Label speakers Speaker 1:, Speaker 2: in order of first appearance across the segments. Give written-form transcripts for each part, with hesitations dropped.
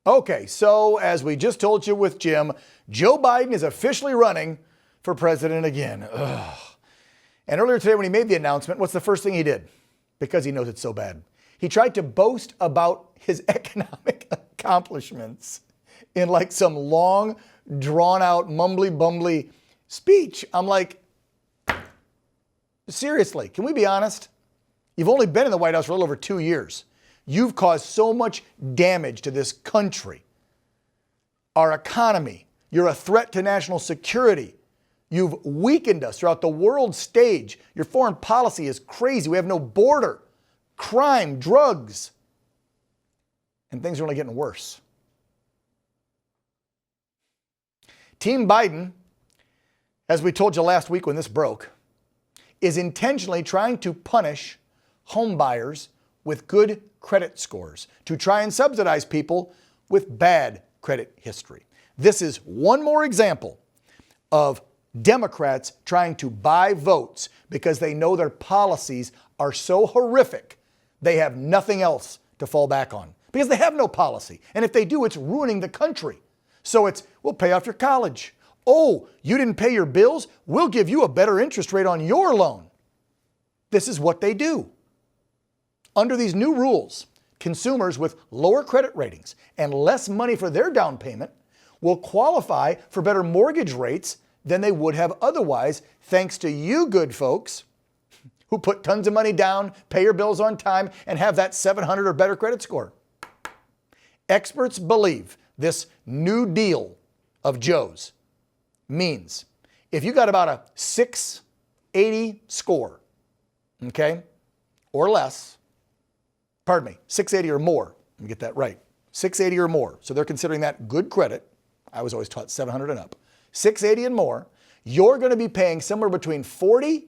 Speaker 1: Okay, so as we just told you with Jim, Joe Biden is officially running for president again. Ugh. And earlier today when he made the announcement, what's the first thing he did? Because he knows it's so bad. He tried to boast about his economic accomplishments in like some long, drawn-out, mumbly-bumbly speech. I'm like, seriously, can we be honest? You've only been in the White House for a little over 2 years. You've caused so much damage to this country, our economy. You're a threat to national security. You've weakened us throughout the world stage. Your foreign policy is crazy. We have no border, crime, drugs, and things are only getting worse. Team Biden, as we told you last week when this broke, is intentionally trying to punish home buyers with good credit scores to try and subsidize people with bad credit history. This is one more example of Democrats trying to buy votes because they know their policies are so horrific, they have nothing else to fall back on because they have no policy. And if they do, it's ruining the country. So it's, we'll pay off your college. Oh, you didn't pay your bills? We'll give you a better interest rate on your loan. This is what they do. Under these new rules, consumers with lower credit ratings and less money for their down payment will qualify for better mortgage rates than they would have otherwise, thanks to you good folks who put tons of money down, pay your bills on time, and have that 700 or better credit score. Experts believe this new deal of Joe's means if you got about a 680 score, okay, or less, 680 or more, let me get that right, 680 or more, so they're considering that good credit. I was always taught 700 and up. 680 and more, you're going to be paying somewhere between $40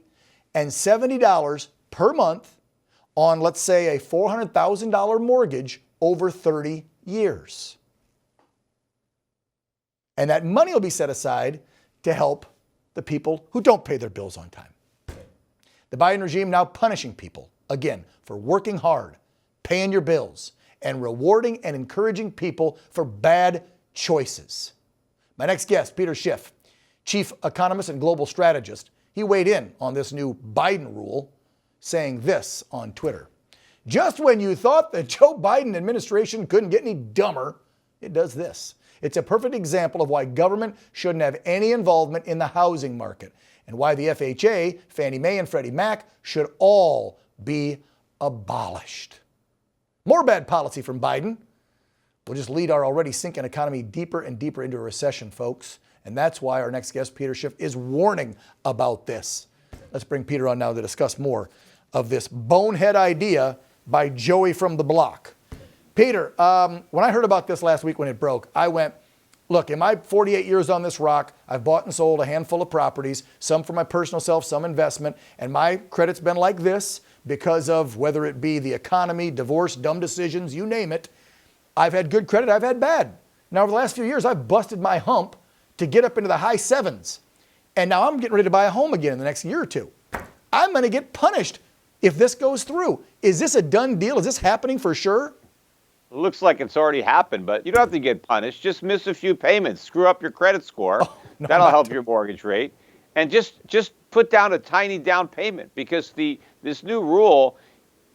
Speaker 1: and $70 per month on, let's say, a $400,000 mortgage over 30 years. And that money will be set aside to help the people who don't pay their bills on time. The Biden regime now punishing people, again, for working hard, paying your bills, and rewarding and encouraging people for bad choices. My next guest, Peter Schiff, chief economist and global strategist, he weighed in on this new Biden rule, saying this on Twitter. Just when you thought the Joe Biden administration couldn't get any dumber, it does this. It's a perfect example of why government shouldn't have any involvement in the housing market and why the FHA, Fannie Mae, and Freddie Mac should all be abolished. More bad policy from Biden will just lead our already sinking economy deeper and deeper into a recession, folks. And that's why our next guest, Peter Schiff, is warning about this. Let's bring Peter on now to discuss more of this bonehead idea by Joey from the block. Peter, when I heard about this last week when it broke, I went, look, in my 48 years on this rock, I've bought and sold a handful of properties, some for my personal self, some investment, and my credit's been like this because of whether it be the economy, divorce, dumb decisions, you name it. I've had good credit, I've had bad. Now, over the last few years, I've busted my hump to get up into the high sevens. And now I'm getting ready to buy a home again in the next year or two. I'm going to get punished if this goes through. Is this a done deal? Is this happening for sure?
Speaker 2: It looks like it's already happened, but you don't have to get punished. Just miss a few payments. Screw up your credit score.
Speaker 1: Oh, no,
Speaker 2: that'll help your mortgage rate. And just put down a tiny down payment because this new rule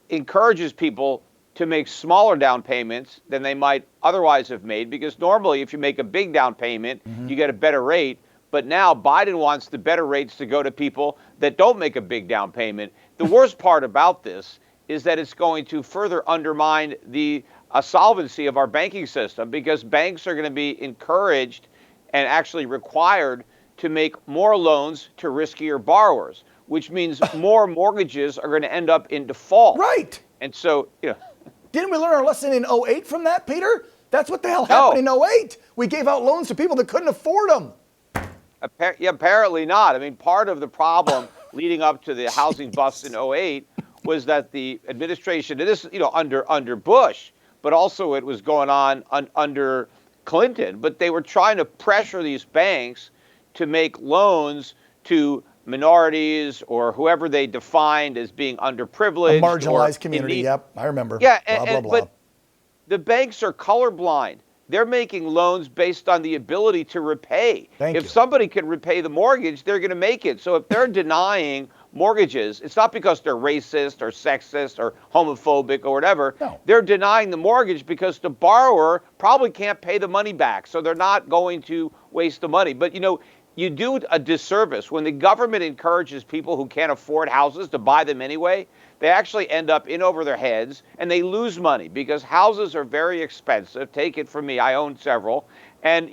Speaker 2: encourages people to make smaller down payments than they might otherwise have made, because normally if you make a big down payment, you get a better rate. But now Biden wants the better rates to go to people that don't make a big down payment. The worst part about this is that it's going to further undermine the solvency of our banking system, because banks are going to be encouraged and actually required to make more loans to riskier borrowers, which means more mortgages are going to end up in default.
Speaker 1: Right.
Speaker 2: And so,
Speaker 1: Didn't we learn our lesson in 08 from that, Peter? That's what the hell happened in 08. We gave out loans to people that couldn't afford them.
Speaker 2: Apparently not. I mean, part of the problem leading up to the housing bust in 08 was that the administration, and this, under Bush, but also it was going on under Clinton, but they were trying to pressure these banks to make loans to minorities or whoever they defined as being
Speaker 1: A
Speaker 2: underprivileged,
Speaker 1: marginalized
Speaker 2: or
Speaker 1: community. Yep, I remember.
Speaker 2: Yeah,
Speaker 1: Blah, blah, blah.
Speaker 2: but the banks are colorblind. They're making loans based on the ability to repay.
Speaker 1: Thank
Speaker 2: If
Speaker 1: you.
Speaker 2: somebody can repay the mortgage, they're going to make it. So if they're denying mortgages, it's not because they're racist or sexist or homophobic or whatever.
Speaker 1: No.
Speaker 2: They're denying the mortgage because the borrower probably can't pay the money back. So they're not going to waste the money. But you do a disservice when the government encourages people who can't afford houses to buy them anyway. They actually end up in over their heads and they lose money because houses are very expensive. Take it from me, I own several. And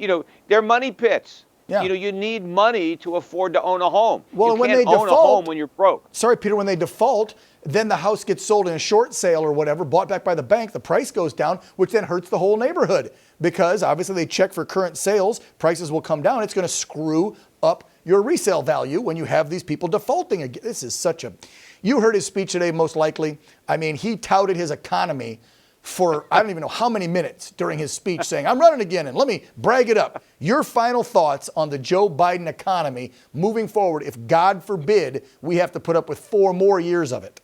Speaker 2: they're money pits.
Speaker 1: Yeah.
Speaker 2: You need money to afford to own a home.
Speaker 1: Well,
Speaker 2: you
Speaker 1: when
Speaker 2: can't
Speaker 1: they
Speaker 2: own a home when you're broke.
Speaker 1: Sorry, Peter, when they default, then the house gets sold in a short sale or whatever, bought back by the bank, the price goes down, which then hurts the whole neighborhood because obviously they check for current sales, prices will come down. It's going to screw up your resale value when you have these people defaulting. This is you heard his speech today, most likely. I mean, he touted his economy for I don't even know how many minutes during his speech saying, I'm running again and let me brag it up. Your final thoughts on the Joe Biden economy moving forward if, God forbid, we have to put up with 4 more years of it?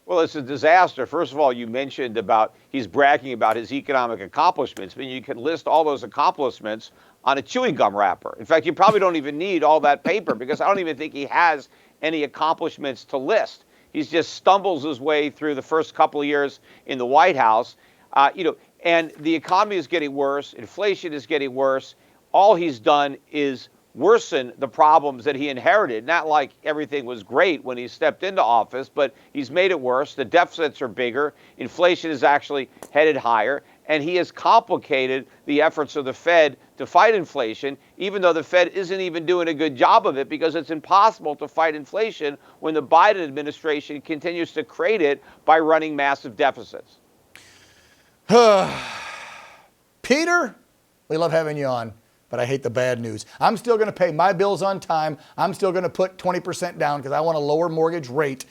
Speaker 2: Well, it's a disaster. First of all, you mentioned about he's bragging about his economic accomplishments, but you can list all those accomplishments on a chewing gum wrapper. In fact, you probably don't even need all that paper because I don't even think he has any accomplishments to list. He just stumbles his way through the first couple of years in the White House, and the economy is getting worse. Inflation is getting worse. All he's done is worsen the problems that he inherited. Not like everything was great when he stepped into office, but he's made it worse. The deficits are bigger. Inflation is actually headed higher. And he has complicated the efforts of the Fed to fight inflation, even though the Fed isn't even doing a good job of it because it's impossible to fight inflation when the Biden administration continues to create it by running massive deficits.
Speaker 1: Peter, we love having you on, but I hate the bad news. I'm still going to pay my bills on time. I'm still going to put 20% down because I want a lower mortgage rate,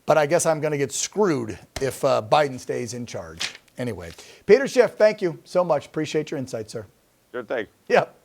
Speaker 1: but I guess I'm going to get screwed if Biden stays in charge. Anyway, Peter Schiff, thank you so much. Appreciate your insight, sir.
Speaker 2: Sure thing.
Speaker 1: Yeah.